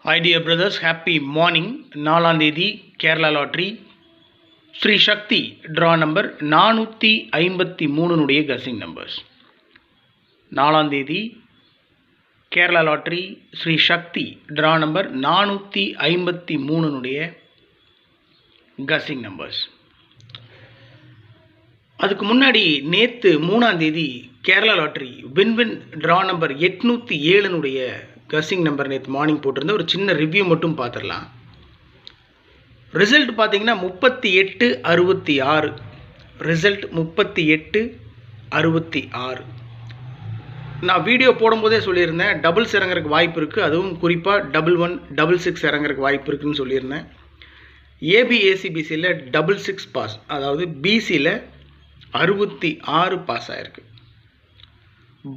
Hi dear brothers, happy morning. 4ஆம் தேதி Kerala lottery Sri Shakti draw number 453 guessing numbers. 4ஆம் தேதி Kerala lottery Sri Shakti draw number 453 guessing numbers. அதுக்கு முன்னாடி நேற்று 3ஆம் தேதி Kerala lottery win win draw number 807 guessing number நேற்று மார்னிங் போட்டிருந்த ஒரு சின்ன ரிவ்யூ மட்டும் பார்த்துடலாம். ரிசல்ட் பார்த்தீங்கன்னா 3866. ரிசல்ட் 3866. நான் வீடியோ போடும்போதே சொல்லியிருந்தேன் டபுள்ஸ் இறங்குறதுக்கு வாய்ப்பு இருக்குது, அதுவும் குறிப்பாக 11 66 இறங்குறதுக்கு வாய்ப்பு இருக்குதுன்னு சொல்லியிருந்தேன். ஏபிஏசிபிசியில் 66 பாஸ், அதாவது பிசியில் 66 பாஸ் ஆகிருக்கு.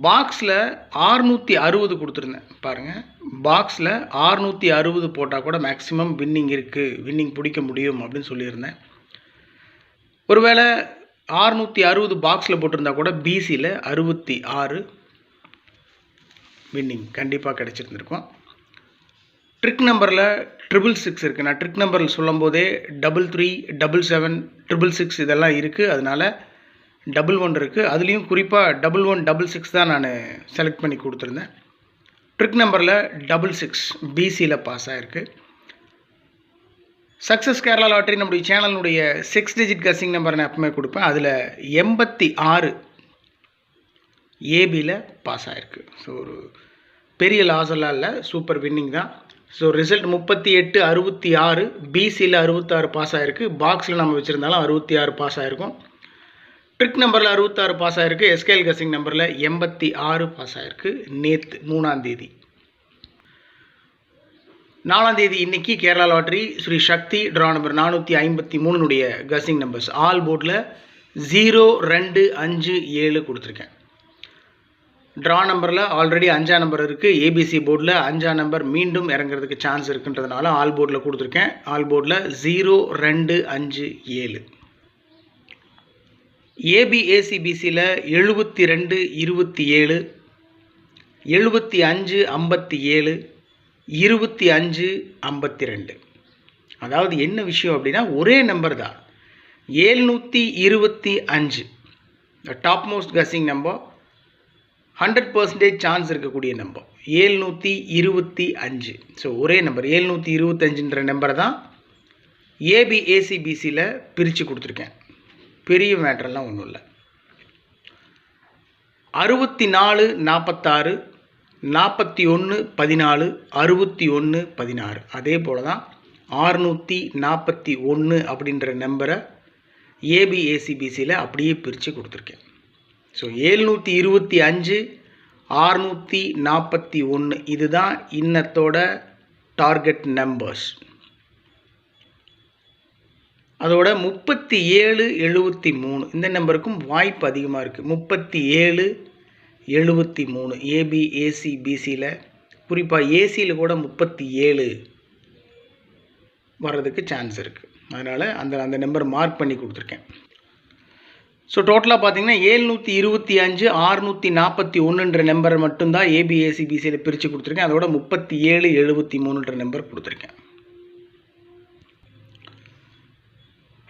பாக்ஸில் 660 கொடுத்துருந்தேன் பாருங்கள். பாக்ஸில் 660 போட்டால் கூட மேக்ஸிமம் வின்னிங் இருக்குது, வின்னிங் பிடிக்க முடியும் அப்படின்னு சொல்லியிருந்தேன். ஒருவேளை 660 பாக்ஸில் போட்டிருந்தா கூட பிசியில் 66 வின்னிங் கண்டிப்பாக கிடச்சிருந்துருக்கும். ட்ரிக் நம்பரில் 666 இருக்குது. நான் ட்ரிக் நம்பரில் சொல்லும் போதே 33, 77, 666 இதெல்லாம் இருக்குது. அதனால் 11 இருக்குது. அதுலேயும் குறிப்பாக 11, 66 தான் நான் செலக்ட் பண்ணி கொடுத்துருந்தேன். ட்ரிக் நம்பரில் 66 பிசியில் பாஸ் ஆகிருக்கு. சக்ஸஸ் கேரளா லாட்ரி நம்முடைய சேனலுடைய 6 டிஜிட் கசிங் நம்பர் நான் எப்பவுமே கொடுப்பேன். அதில் 86 ஏபியில் பாஸ் ஆகிருக்கு. ஸோ ஒரு பெரிய லாஸ் எல்லாம் இல்லை, சூப்பர் வின்னிங் தான். ஸோ ரிசல்ட் 3866, பிசியில் 66 பாஸ் ஆகிருக்கு. பாக்ஸில் நம்ம வச்சுருந்தாலும் 66 பாஸ் ஆகிருக்கும். ட்ரிக் நம்பரில் 66 பாஸ் ஆகிருக்கு. எஸ்கேஎல் கசிங் நம்பரில் 86 பாஸ் ஆகிருக்கு. நேற்று 3ஆம் தேதி. 4ஆம் தேதி இன்றைக்கி Kerala lottery Sri Shakti draw number 453 guessing numbers. All போர்டில் 0, 2, 5, 7 கொடுத்துருக்கேன். ட்ரா நம்பரில் ஆல்ரெடி 5ஆம் நம்பர் இருக்குது. ஏபிசி போர்டில் 5ஆம் நம்பர் மீண்டும் இறங்குறதுக்கு சான்ஸ் இருக்குன்றதுனால ஆல் போர்டில் கொடுத்துருக்கேன். ஆல் போர்டில் 0, 2, 5, 7. ஏபிஏசிபிசியில் 72, 27, 75, 57, 25, 52. அதாவது என்ன விஷயம் அப்படின்னா ஒரே நம்பர் தான், 725. டாப் மோஸ்ட் கசிங் நம்பர், 100% சான்ஸ் இருக்கக்கூடிய நம்பர் 725. ஸோ ஒரே நம்பர் 725 நம்பரை தான் ஏபிஏசிபிசியில் பிரித்து கொடுத்துருக்கேன். பெரிய மேட்டரெல்லாம் ஒன்றும் இல்லை. 64, 46, 41, 14, 61, 16. அதே போல் தான் 641 அப்படின்ற நம்பரை ஏபிஏசிபிசியில் அப்படியே பிரித்து கொடுத்துருக்கேன். ஸோ 725, 641 இதுதான் இன்னத்தோட டார்கெட் நம்பர்ஸ். அதோட 37, 73 இந்த நம்பருக்கும் வாய்ப்பு அதிகமாக இருக்குது. 37, 73 ஏபிஏசிபிசியில், குறிப்பாக ஏசியில் கூட 37 வர்றதுக்கு சான்ஸ் இருக்குது. அதனால் அந்த நம்பர் மார்க் பண்ணி கொடுத்துருக்கேன். ஸோ டோட்டலாக பார்த்தீங்கன்னா 725, 641 நம்பர் மட்டும்தான் ஏபிஏசிபிசியில் பிரித்து கொடுத்துருக்கேன். அதோட 37, 73 நம்பர் கொடுத்துருக்கேன்.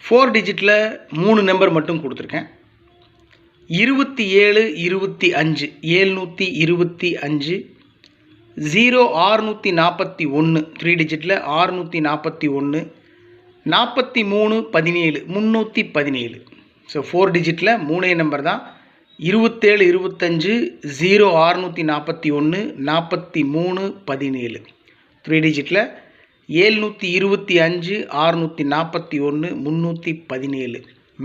4 டிஜிட்டில் 3 நம்பர் மட்டும் கொடுத்துருக்கேன். 27, 25, 725, 0, 641, 3 டிஜிட்டில் 641, 43, 17, 317. ஸோ 4 டிஜிட்டில் 3 நம்பர் தான், 27, 25, 0, 641, 43, 17. 3 டிஜிட்டில் 725, 641, 317.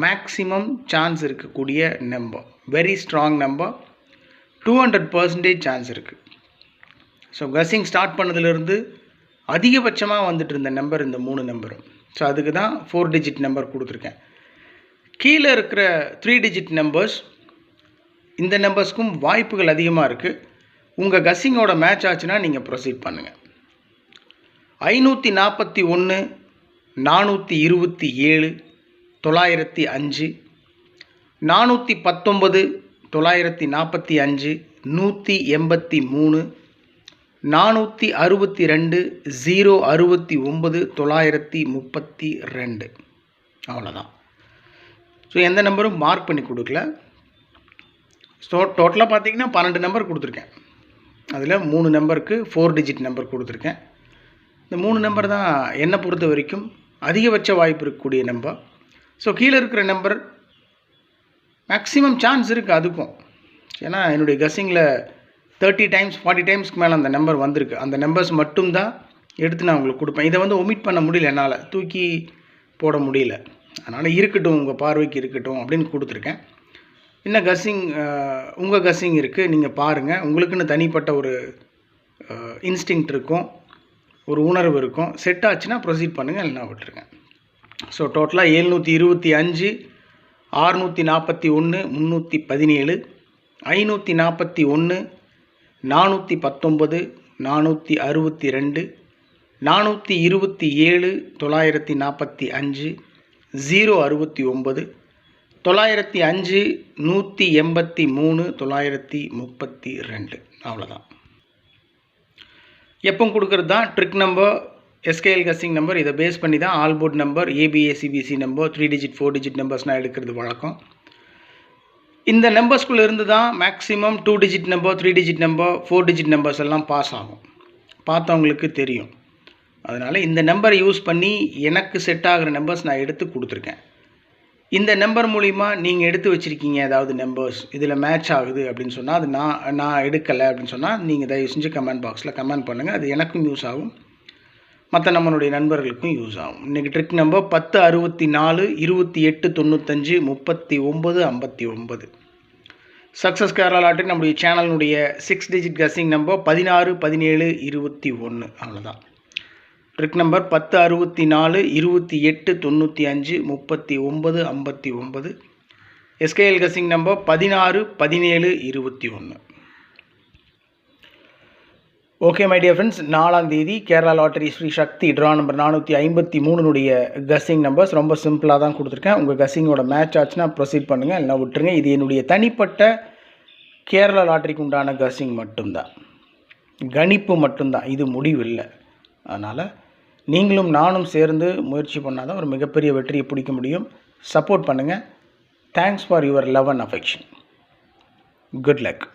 மேக்ஸிமம் சான்ஸ் இருக்கக்கூடிய number, very strong number, 200% chance இருக்குது. ஸோ கசிங் ஸ்டார்ட் பண்ணதுலேருந்து அதிகபட்சமாக வந்துட்டு இருந்த நம்பர் இந்த 3 நம்பரும். ஸோ அதுக்கு தான் 4 டிஜிட் நம்பர் கொடுத்துருக்கேன். கீழே இருக்கிற 3 டிஜிட் நம்பர்ஸ், இந்த நம்பர்ஸ்க்கும் வாய்ப்புகள் அதிகமாக இருக்குது. உங்கள் கசிங்கோட மேட்ச் ஆச்சுன்னா நீங்கள் ப்ரொசீட் பண்ணுங்கள். 541, 427, 905, 419, 945, 183, 462 069 932. அவ்வளோதான். ஸோ எந்த நம்பரும் மார்க் பண்ணி கொடுக்கல. ஸோ டோட்டலாக பார்த்தீங்கன்னா 12 நம்பர் கொடுத்துருக்கேன். அதில் 3 நம்பருக்கு 4 டிஜிட் நம்பர் கொடுத்துருக்கேன். இந்த 3 நம்பர் தான் என்னை பொறுத்த வரைக்கும் அதிகபட்ச வாய்ப்பு இருக்கக்கூடிய நம்பர். ஸோ கீழே இருக்கிற நம்பர் மேக்ஸிமம் சான்ஸ் இருக்குது அதுக்கும். ஏன்னா என்னுடைய கெஸ்ஸிங்கில் 30 டைம்ஸ் 40 டைம்ஸ்க்கு மேலே அந்த நம்பர் வந்திருக்கு. அந்த நம்பர்ஸ் மட்டும்தான் எடுத்து நான் உங்களுக்கு கொடுப்பேன். இதை வந்து ஒமிட் பண்ண முடியல, என்னால் தூக்கி போட முடியல. அதனால் இருக்கட்டும், உங்கள் பார்வைக்கு இருக்கட்டும் அப்படின்னு கொடுத்துருக்கேன். இன்னும் கெஸ்ஸிங் உங்கள் கெஸ்ஸிங் இருக்குது, நீங்கள் பாருங்கள். உங்களுக்குன்னு தனிப்பட்ட ஒரு இன்ஸ்டிங்க்ட் இருக்கும், ஒரு உணர்வு இருக்கும். செட் ஆச்சுன்னா ப்ரொசீட் பண்ணுங்கள், இல்லைனா விட்டுருங்க. ஸோ டோட்டலாக 725 641 317 541 419 462 427 945 069 905 183 932. அவ்வளோதான். எப்போ கொடுக்குறது தான் trick number, SKL guessing number. இதை பேஸ் பண்ணி தான் all board number, AB AC BC number, 3 digit 4 digit நம்பர்ஸ்னால் எடுக்கிறது வழக்கம். இந்த நம்பர்ஸ்குள்ளே இருந்து தான் maximum 2 digit number, 3 digit number, 4 digit numbers எல்லாம் பாஸ் ஆகும். பார்த்தவங்களுக்கு தெரியும். அதனால் இந்த நம்பரை யூஸ் பண்ணி எனக்கு செட் ஆகிற நம்பர்ஸ் நான் எடுத்து கொடுத்துருக்கேன். இந்த நம்பர் மூலிமா நீங்கள் எடுத்து வச்சுருக்கீங்க ஏதாவது நம்பர்ஸ், இதில் மேட்ச் ஆகுது அப்படின்னு சொன்னால், அது நான் எடுக்கலை அப்படின்னு சொன்னால் நீங்கள் தயவு செஞ்சு கமெண்ட் பாக்ஸில் கமெண்ட் பண்ணுங்கள். அது எனக்கும் யூஸ் ஆகும், மற்ற நம்மளுடைய நண்பர்களுக்கும் யூஸ் ஆகும். இன்றைக்கி trick number 10 64 28 95 39 59. Success Kerala lottery நம்முடைய சேனலினுடைய 6 டிஜிட் கெஸ்ஸிங் நம்பர் 16 17 21. அவ்வளோதான். Trick number 10 64 28 95 39 59. SKL guessing number 16 17 21. Okay my dear friends, 4ஆம் தேதி Kerala lottery Sri Shakti draw number 453னுடைய guessing numbers ரொம்ப சிம்பிளாக தான் கொடுத்துருக்கேன். உங்கள் கெஸ்ஸிங்கோட மேட்ச் ஆச்சுன்னா ப்ரொசீட் பண்ணுங்கள், இல்லைனா விட்டுருங்க. இது என்னுடைய தனிப்பட்ட கேரளா லாட்டரிக்கு உண்டான கெஸ்ஸிங் மட்டும்தான், கணிப்பு மட்டும்தான், இது முடிவு இல்லை. அதனால் நீங்களும் நானும் சேர்ந்து முயற்சி பண்ணால் தான் ஒரு மிகப்பெரிய வெற்றியை பிடிக்க முடியும். சப்போர்ட் பண்ணுங்கள். Thanks for your love and affection. Good luck.